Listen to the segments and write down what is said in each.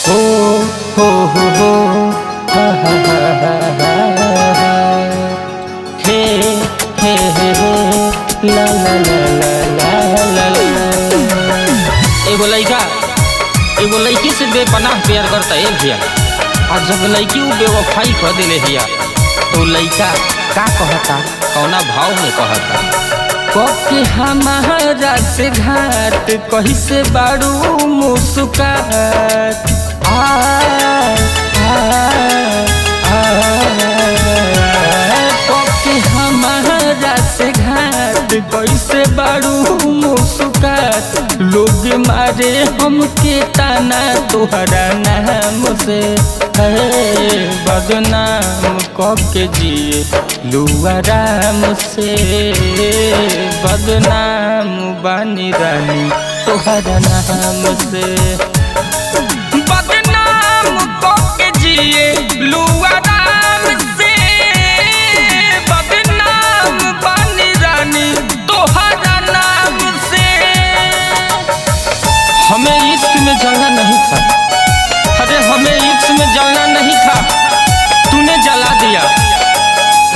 हो हो हा हा हा हा हे हे हे ला ला ला ला ला ला। एगो लड़की से बेपनाह प्यार करता है भैया। और जब लड़की वो बेवफाई कर दिले हिया तो लड़का का कहता, कौना भाव में कहता। कके हमारा से घाट कैसे बारू मुस्कात कके हमारा से घाट कैसे बारू मुस्कात। लोग मारे हमके ताना तोहरा नाम से बदनाम कके जिए लुआराम से। बदनाम बानी रानी तोहरा नाम से। बदनाम कके जिए लुआराम से। बदनाम बानी रानी तोहरा नाम से। हमें इश्क में जलना नहीं था, अरे हमें इश्क में जलना नहीं था, तूने जला दिया।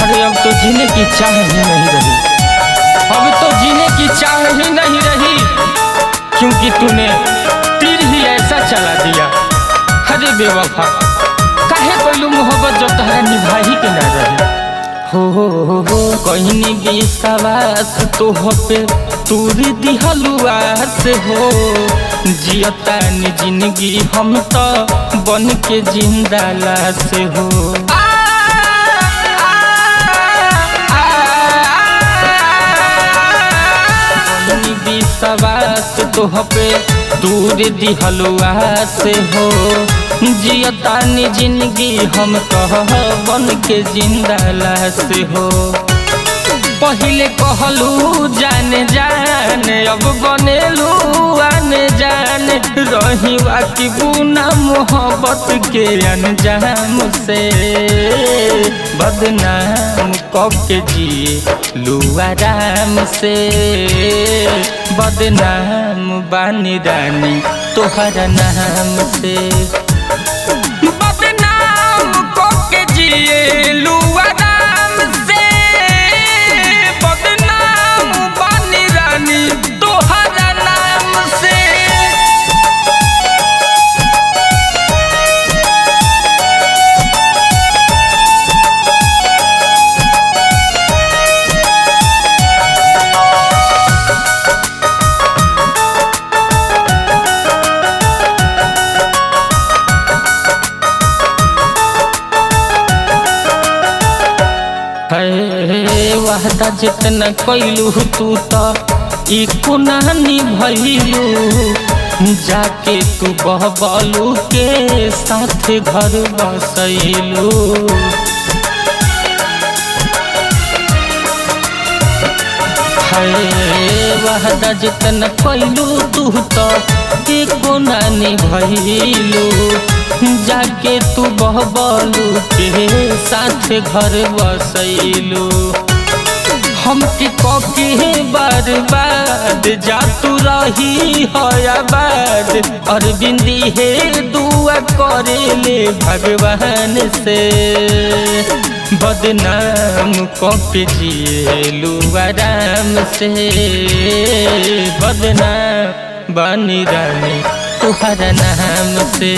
अरे अब तो जीने की चाह ही नहीं रही, अब तो जीने की चाह ही नहीं रही, क्योंकि तूने तीर ही ऐसा चला दिया। अरे बेवफा काहे कोई मोहब्बत जो तहरा निभा ही के ना रही। हो कहीं विश्वास तोह पे तूर दिहलुआस हो। जियता नि जिंदगी हम तो बन के जिंदा लाश हो। विश्वास तोह पे दूर दिहलुआस हो। जियता नि जिंदगी हम तो बन के जिंदा लाश हो। पहले कहलू जाने जाने अब बनेलू आने जाने। रही वाकिबू ना मोहब्बत के अंजाम से। बदनाम कके जिए लुआराम से। बदनाम बानी रानी तोहरा नाम से। बदनाम कके जिए लुआराम से। बदनाम बानी रानी तोहरा नाम से। वादा जितना कैलू तू तो एको नानी भैलू। जाके तू बहबलू के साथ घर बसैलू। वादा जितना कैलू तू तो एको नानी भैलू। जाके तू बहबलू के साथ घर बसैलू। हमके कके बर्बाद जा तू रही आबाद। अरविंदी हे दुआ करे ले भगवान से। बदनाम कके जिए लुआराम से। बदनाम बानी रानी तोहरा नाम से।